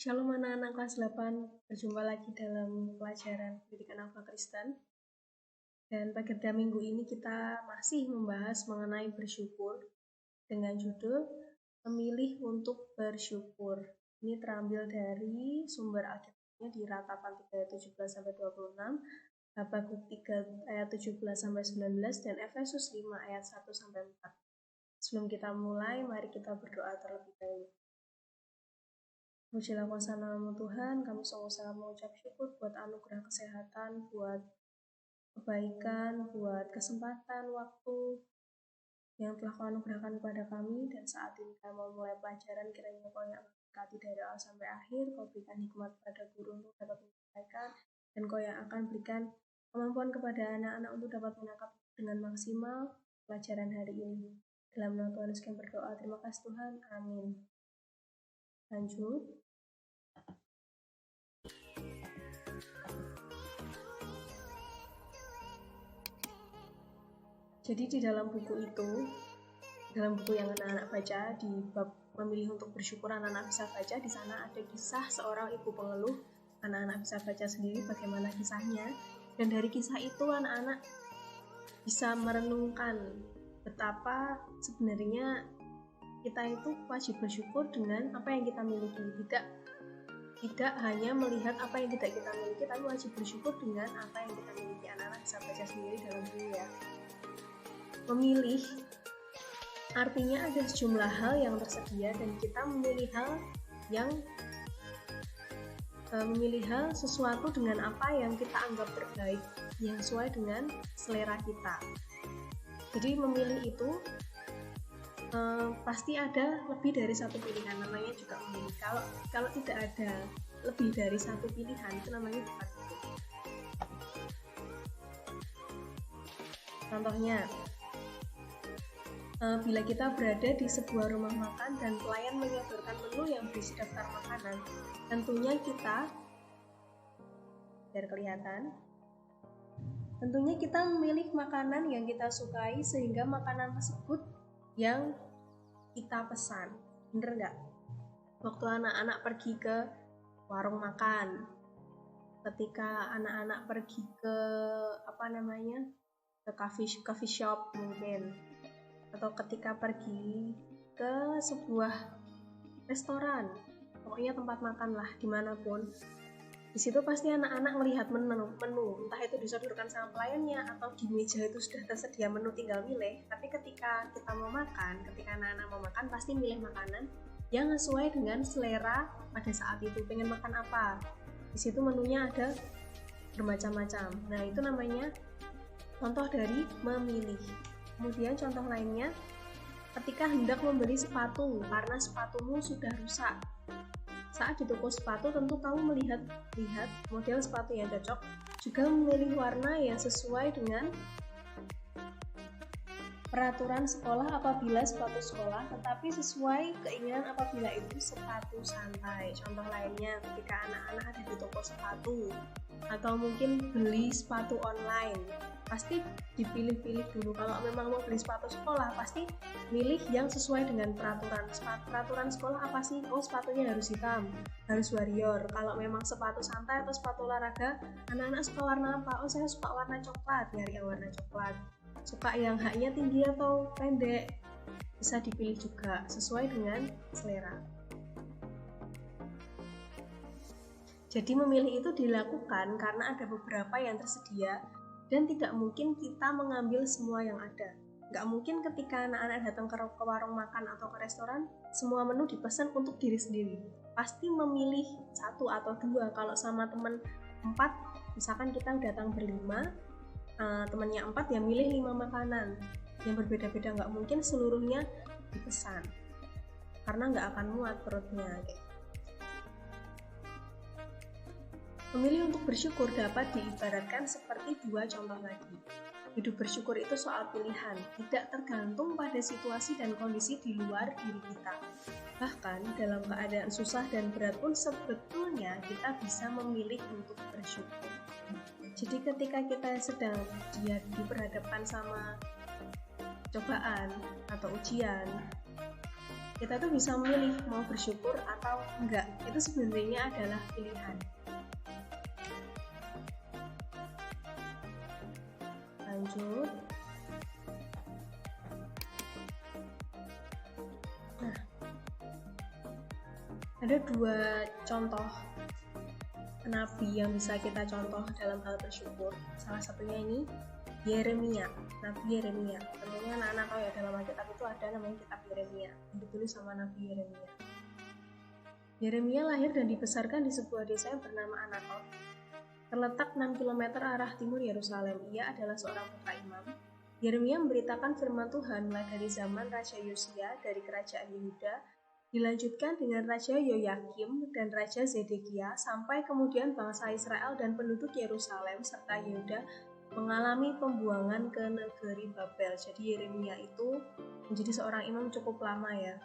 Shalom anak-anak kelas 8, berjumpa lagi dalam pelajaran pendidikan agama Kristen. Dan pada minggu ini kita masih membahas mengenai bersyukur dengan judul Memilih untuk Bersyukur. Ini terambil dari sumber Alkitabnya di Ratapan 3 ayat 17-26, Habakuk 3 ayat 17-19, dan Efesus 5 ayat 1-4. Sebelum kita mulai, mari kita berdoa terlebih dahulu. Pujilah kuasa nama Tuhan, kami sungguh sangat mengucap syukur buat anugerah kesehatan, buat kebaikan, buat kesempatan, waktu yang telah Kau anugerahkan kepada kami. Dan saat ini kami mau mulai pelajaran, kiranya Kau yang memberkati dari awal sampai akhir, Kau berikan hikmat pada guru untuk dapat menyampaikan, dan Kau yang akan berikan kemampuan kepada anak-anak untuk dapat menangkap dengan maksimal pelajaran hari ini. Dalam nama Tuhan Yesus kami berdoa, terima kasih Tuhan, amin. Lanjut. Jadi di dalam buku itu, dalam buku yang anak-anak baca, di bab memilih untuk bersyukur anak-anak bisa baca, di sana ada kisah seorang ibu pengeluh. Anak-anak bisa baca sendiri bagaimana kisahnya. Dan dari kisah itu anak-anak bisa merenungkan betapa sebenarnya kita itu wajib bersyukur dengan apa yang kita miliki. Tidak hanya melihat apa yang tidak kita miliki, tapi wajib bersyukur dengan apa yang kita miliki. Anak-anak bisa baca sendiri dalam buku ya. Memilih artinya ada sejumlah hal yang tersedia dan kita memilih hal sesuatu dengan apa yang kita anggap terbaik, yang sesuai dengan selera kita. Jadi memilih itu pasti ada lebih dari satu pilihan, namanya juga memilih. Kalau tidak ada lebih dari satu pilihan, itu namanya bukan memilih. Contohnya, bila kita berada di sebuah rumah makan dan pelayan menyodorkan menu yang berisi daftar makanan, tentunya kita memilih makanan yang kita sukai sehingga makanan tersebut yang kita pesan. Bener nggak? Waktu anak-anak pergi ke warung makan, ketika anak-anak pergi ke ke coffee shop mungkin, atau ketika pergi ke sebuah restoran, pokoknya tempat makan lah, dimanapun, di situ pasti anak-anak melihat menu, entah itu disodorkan sama pelayannya atau di meja itu sudah tersedia menu tinggal milih. Tapi ketika anak-anak mau makan, pasti milih makanan yang sesuai dengan selera pada saat itu, pengen makan apa. Di situ menunya ada bermacam-macam. Nah, itu namanya contoh dari memilih. Kemudian contoh lainnya, ketika hendak membeli sepatu karena sepatumu sudah rusak. Saat di toko sepatu tentu kamu melihat model sepatu yang cocok, juga memilih warna yang sesuai dengan peraturan sekolah apabila sepatu sekolah, tetapi sesuai keinginan apabila itu sepatu santai. Contoh lainnya, ketika anak-anak ada di toko sepatu atau mungkin beli sepatu online, pasti dipilih-pilih dulu. Kalau memang mau beli sepatu sekolah, pasti milih yang sesuai dengan peraturan sekolah apa sih? Oh, sepatunya harus hitam, harus warrior. Kalau memang sepatu santai atau sepatu olahraga, anak-anak suka warna apa? Oh, saya suka warna coklat, nyari yang warna coklat. Suka yang haknya tinggi atau pendek, bisa dipilih juga sesuai dengan selera. Jadi memilih itu dilakukan karena ada beberapa yang tersedia dan tidak mungkin kita mengambil semua yang ada. Nggak mungkin ketika anak-anak datang ke warung makan atau ke restoran, semua menu dipesan untuk diri sendiri. Pasti memilih satu atau dua. Kalau sama teman 4, misalkan kita datang berlima, temannya 4 ya milih 5 makanan yang berbeda-beda. Nggak mungkin seluruhnya dipesan karena nggak akan muat perutnya. Memilih untuk bersyukur dapat diibaratkan seperti dua contoh lagi. Hidup bersyukur itu soal pilihan, tidak tergantung pada situasi dan kondisi di luar diri kita. Bahkan dalam keadaan susah dan berat pun sebetulnya kita bisa memilih untuk bersyukur. Jadi ketika kita sedang diperhadapkan sama cobaan atau ujian, Kita tuh bisa memilih mau bersyukur atau enggak. Itu sebenarnya adalah pilihan. Lanjut. Nah, ada dua contoh nabi yang bisa kita contoh dalam hal bersyukur. Salah satunya ini Yeremia, Nabi Yeremia. Tentunya anak-anak tahu ya, dalam Alkitab itu ada namanya kitab Yeremia yang ditulis sama Nabi Yeremia. Yeremia lahir dan dibesarkan di sebuah desa yang bernama Anatot, terletak 6 km arah timur Yerusalem. Ia adalah seorang putra imam. Yeremia memberitakan firman Tuhan mulai dari zaman Raja Yosia dari kerajaan Yehuda, dilanjutkan dengan Raja Yoyakim dan Raja Zedekia, sampai kemudian bangsa Israel dan penduduk Yerusalem serta Yehuda mengalami pembuangan ke negeri Babel. Jadi Yeremia itu menjadi seorang imam cukup lama ya.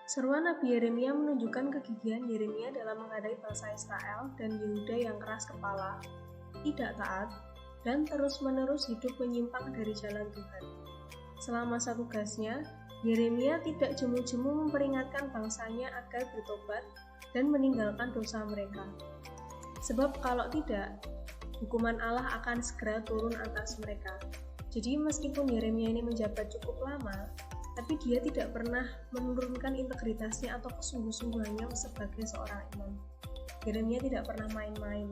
Seruan Nabi Yeremia menunjukkan kegigihan Yeremia dalam menghadapi bangsa Israel dan Yehuda yang keras kepala, tidak taat, dan terus-menerus hidup menyimpang dari jalan Tuhan. Selama masa tugasnya, Yeremia tidak jemu-jemu memperingatkan bangsanya agar bertobat dan meninggalkan dosa mereka. Sebab kalau tidak, hukuman Allah akan segera turun atas mereka. Jadi meskipun Yeremia ini menjabat cukup lama, tapi dia tidak pernah menurunkan integritasnya atau kesungguh-sungguhannya sebagai seorang imam. Yeremia tidak pernah main-main,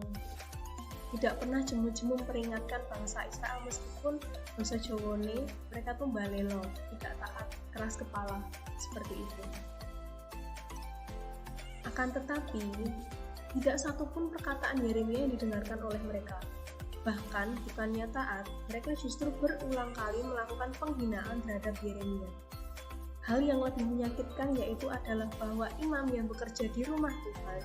tidak pernah jemu-jemu memperingatkan bangsa Israel meskipun dosa Jawone mereka tuh balelo, tidak taat, keras kepala, seperti itu. Akan tetapi, tidak satupun perkataan Yeremia yang didengarkan oleh mereka. Bahkan bukannya taat, mereka justru berulang kali melakukan penghinaan terhadap Yeremia. Hal yang lebih menyakitkan yaitu adalah bahwa imam yang bekerja di rumah Tuhan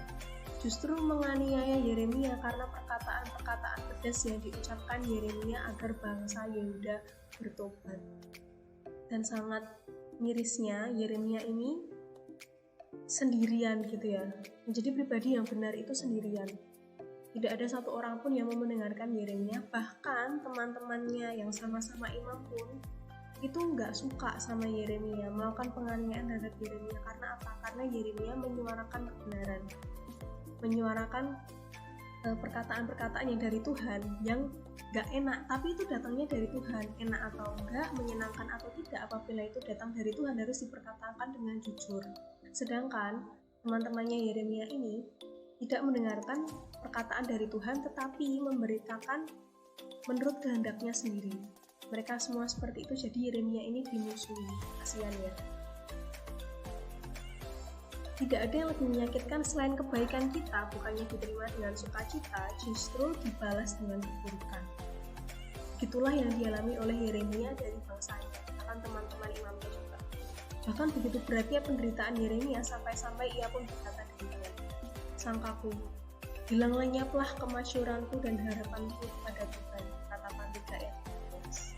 justru menganiaya Yeremia karena perkataan-perkataan pedas yang diucapkan Yeremia agar bangsa Yehuda bertobat. Dan sangat mirisnya, Yeremia ini sendirian gitu ya, menjadi pribadi yang benar itu sendirian. Tidak ada satu orang pun yang mau mendengarkan Yeremia, bahkan teman-temannya yang sama-sama imam pun itu nggak suka sama Yeremia, melakukan penganiayaan terhadap Yeremia. Karena apa? Karena Yeremia menyuarakan kebenaran, menyuarakan perkataan-perkataan yang dari Tuhan yang gak enak, tapi itu datangnya dari Tuhan. Enak atau enggak, menyenangkan atau tidak, apabila itu datang dari Tuhan harus diperkatakan dengan jujur. Sedangkan teman-temannya Yeremia ini tidak mendengarkan perkataan dari Tuhan, tetapi memberitakan menurut kehendaknya sendiri. Mereka semua seperti itu, jadi Yeremia ini dimusuhi. Kasihan ya. Tidak ada yang lebih menyakitkan selain kebaikan kita bukannya diterima dengan sukacita, justru dibalas dengan keburukan. Itulah yang dialami oleh Yeremia dari bangsanya, bahkan teman-teman imamnya juga. Bahkan begitu beratnya penderitaan Yeremia sampai-sampai ia pun berkata demikian, "Sangkaku, hilang lenyaplah kemasyuranku dan harapanku kepada Tuhan," katakan 3 ayat 12.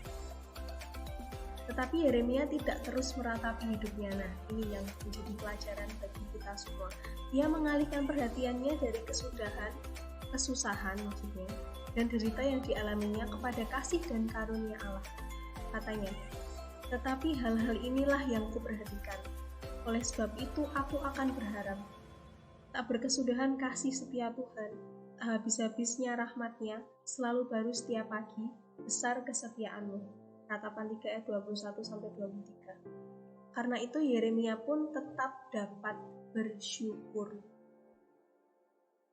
Tetapi Yeremia tidak terus meratapi hidupnya. Nah, ini yang menjadi pelajaran bagi kita semua. Ia mengalihkan perhatiannya dari kesusahan maksudnya, dan derita yang dialaminya kepada kasih dan karunia Allah. Katanya, "Tetapi hal-hal inilah yang kuperhatikan. Oleh sebab itu aku akan berharap. Tak berkesudahan kasih setia Tuhan, tak habis-habisnya rahmat-Nya, selalu baru setiap pagi, besar kesetiaan-Mu." Katakan 3 ayat 21-23. Karena itu Yeremia pun tetap dapat bersyukur.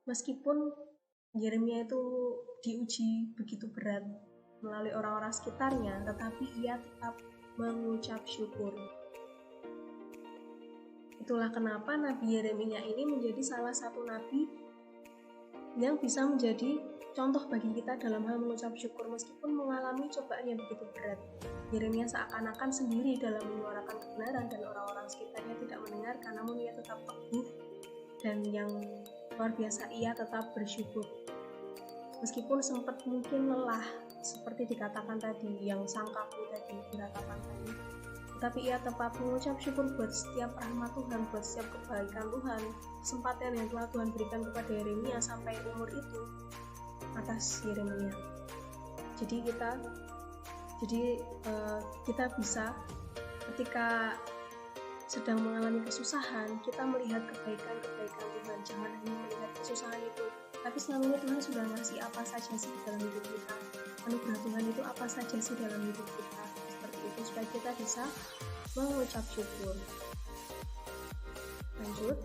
Meskipun Yeremia itu diuji begitu berat melalui orang-orang sekitarnya, tetapi ia tetap mengucap syukur. Itulah kenapa Nabi Yeremia ini menjadi salah satu nabi yang bisa menjadi contoh bagi kita dalam hal mengucap syukur meskipun mengalami cobaan yang begitu berat. Yeremia seakan-akan sendiri dalam menyuarakan kebenaran dan orang-orang sekitarnya tidak mendengarkan, namun ia tetap teguh, dan yang luar biasa ia tetap bersyukur. Meskipun sempat mungkin lelah, seperti dikatakan tadi, yang sangkaku tadi, diratakan tadi, tetapi ia tetap mengucap syukur buat setiap rahmat Tuhan, buat setiap kebaikan Tuhan, kesempatan yang telah Tuhan berikan kepada Yeremia sampai umur itu atas Yeremia. Jadi kita bisa ketika sedang mengalami kesusahan, kita melihat kebaikan-kebaikan Tuhan, jangan hanya melihat kesusahan itu, tapi selama ini Tuhan sudah ngasih apa saja sih dalam hidup kita, anugerah Tuhan itu apa saja sih dalam hidup kita, seperti itu, supaya kita bisa mengucap syukur. Lanjut.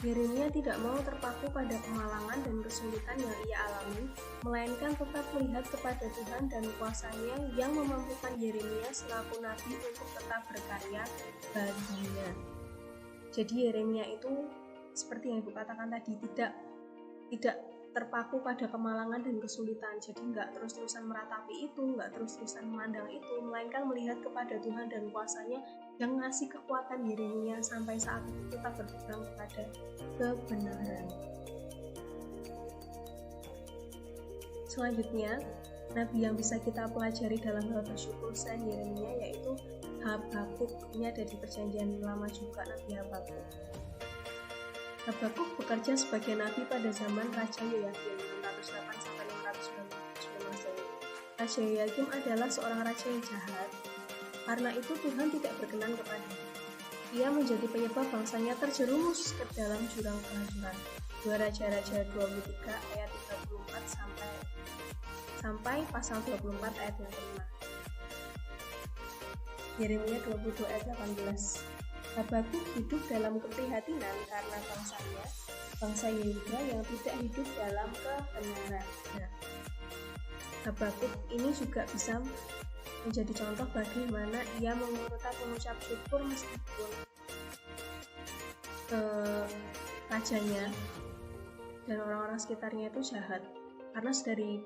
Yeremia tidak mau terpaku pada kemalangan dan kesulitan yang ia alami, melainkan tetap melihat kepada Tuhan dan kuasa-Nya yang memampukan Yeremia selaku nabi untuk tetap berkarya baginya. Jadi Yeremia itu seperti yang Ibu katakan tadi, tidak terpaku pada kemalangan dan kesulitan. Jadi nggak terus-terusan meratapi itu, nggak terus-terusan memandang itu, melainkan melihat kepada Tuhan dan kuasa-Nya yang ngasih kekuatan Yeremia sampai saat itu tetap berpegang kepada kebenaran. Selanjutnya, nabi yang bisa kita pelajari dalam hal bersyukur selain Yeremia yaitu Habakuk. Ini ada di Perjanjian Lama juga, Nabi Habakuk. Habakuk bekerja sebagai nabi pada zaman Raja Yoyakim 608 sampai 590 Masehi. Raja Yoyakim adalah seorang raja yang jahat. Karena itu Tuhan tidak berkenan kepadanya. Ia menjadi penyebab bangsanya terjerumus ke dalam jurang kehancuran. 2 Raja-Raja 23 ayat 34 sampai pasal 24 ayat yang kelima. Yeremia 22 ayat 18. Habakuk hidup dalam keprihatinan karena bangsa Yehuda yang tidak hidup dalam kebenaran. Nah, Habakuk ini juga bisa menjadi contoh bagaimana ia mengucap syukur meskipun rajanya dan orang-orang sekitarnya itu jahat, karena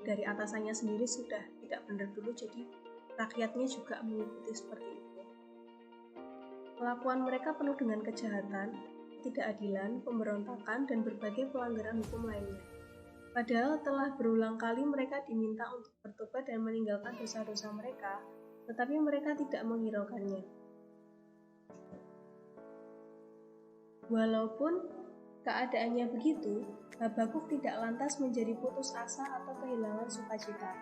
dari atasannya sendiri sudah tidak benar dulu, jadi rakyatnya juga mengikuti seperti itu. Kelakuan mereka penuh dengan kejahatan, ketidakadilan, pemberontakan, dan berbagai pelanggaran hukum lainnya. Padahal telah berulang kali mereka diminta untuk bertobat dan meninggalkan dosa-dosa mereka, tetapi mereka tidak menghiraukannya. Walaupun keadaannya begitu, Habakuk tidak lantas menjadi putus asa atau kehilangan sukacita.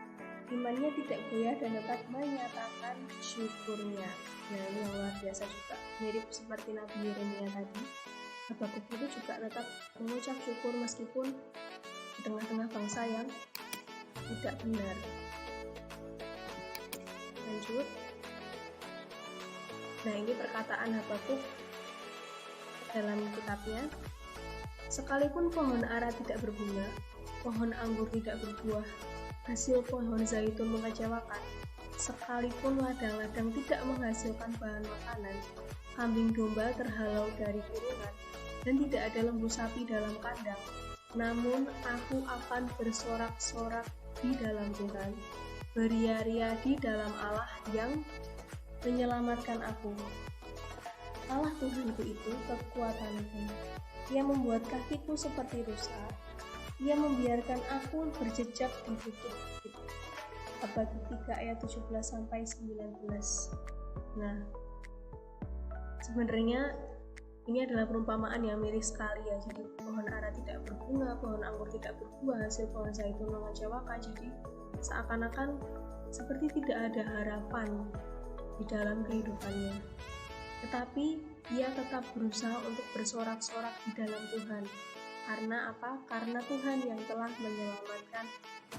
Imannya tidak goyah dan tetap menyatakan syukurnya. Nah, ini yang luar biasa juga. Mirip seperti Nabi Yeremia tadi, Habakuk itu juga tetap mengucap syukur meskipun di tengah-tengah bangsa yang tidak benar. Lanjut. Nah, ini perkataan Habakuk dalam kitabnya. Sekalipun pohon ara tidak berbunga, pohon anggur tidak berbuah, hasil pohon zaitun mengecewakan, sekalipun ladang-ladang tidak menghasilkan bahan makanan, kambing domba terhalau dari kurungan, dan tidak ada lembu sapi dalam kandang, namun aku akan bersorak-sorak di dalam Tuhan, beria-ria di dalam Allah yang menyelamatkan aku. Allah Tuhanku itu kekuatanku. Ia membuat kakiku seperti rusa. Ia membiarkan aku berjejak di bukit-bukit. Habakuk 3 ayat 17 sampai 19. Nah, sebenarnya ini adalah perumpamaan yang miris sekali ya. Jadi pohon ara tidak berbunga, pohon anggur tidak berbuah, hasil pohon zaitun mengecewakan. Jadi seakan-akan seperti tidak ada harapan di dalam kehidupannya. Tetapi ia tetap berusaha untuk bersorak-sorak di dalam Tuhan. Karena apa? Karena Tuhan yang telah menyelamatkan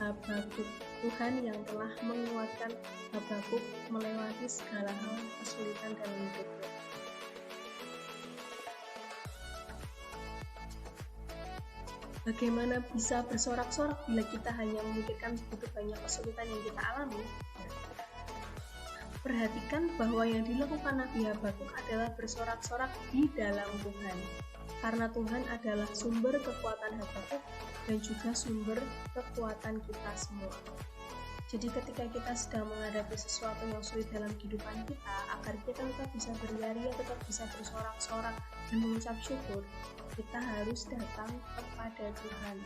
Habakuk. Tuhan yang telah menguatkan Habakuk melewati segala hal kesulitan dalam hidupnya. Bagaimana bisa bersorak-sorak bila kita hanya memikirkan begitu banyak kesulitan yang kita alami? Perhatikan bahwa yang dilakukan Nabi Habakuk adalah bersorak-sorak di dalam Tuhan. Karena Tuhan adalah sumber kekuatan Habakuk dan juga sumber kekuatan kita semua. Jadi ketika kita sedang menghadapi sesuatu yang sulit dalam kehidupan kita, agar kita tetap bisa beria-ria, tetap bisa bersorak-sorak dan mengucap syukur, kita harus datang kepada Tuhan.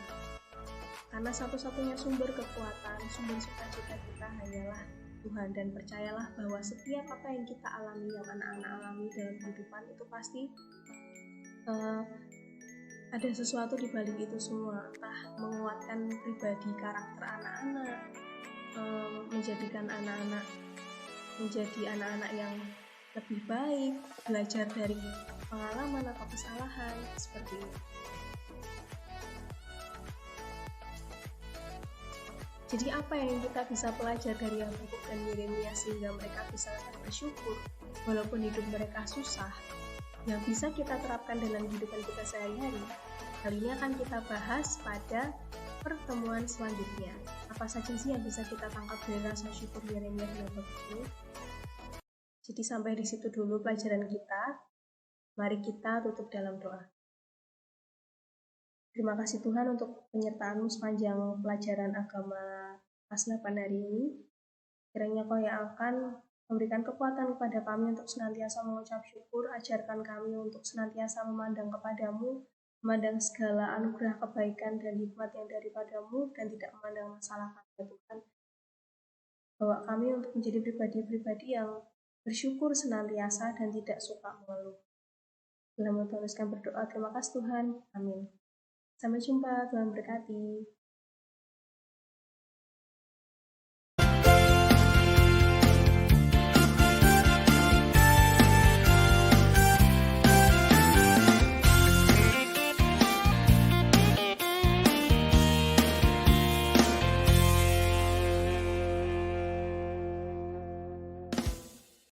Karena satu-satunya sumber kekuatan, sumber sukacita kita hanyalah Tuhan, dan percayalah bahwa setiap apa yang kita alami, yang anak-anak alami dalam kehidupan itu pasti ada sesuatu di balik itu semua, entah menguatkan pribadi karakter anak-anak, menjadikan anak-anak menjadi anak-anak yang lebih baik, belajar dari pengalaman atau kesalahan seperti itu. Jadi apa yang kita bisa belajar dari Habakuk dan Yeremia sehingga mereka bisa bersyukur walaupun hidup mereka susah, yang bisa kita terapkan dalam kehidupan kita sehari-hari? Hal ini akan kita bahas pada pertemuan selanjutnya. Apa saja sih yang bisa kita tangkap dari rasa syukur Yeremia dan Habakuk ini? Jadi sampai di situ dulu pelajaran kita. Mari kita tutup dalam doa. Terima kasih Tuhan untuk penyertaan-Mu sepanjang pelajaran agama kelas 8 hari ini. Kiranya Kau yang akan memberikan kekuatan kepada kami untuk senantiasa mengucap syukur, ajarkan kami untuk senantiasa memandang kepadamu, memandang segala anugerah kebaikan dan hikmat yang daripadamu, dan tidak memandang masalah kami, ya Tuhan. Bawa kami untuk menjadi pribadi-pribadi yang bersyukur senantiasa dan tidak suka mengeluh. Dalam meneruskan berdoa, terima kasih Tuhan. Amin. Sampai jumpa, Tuhan berkati.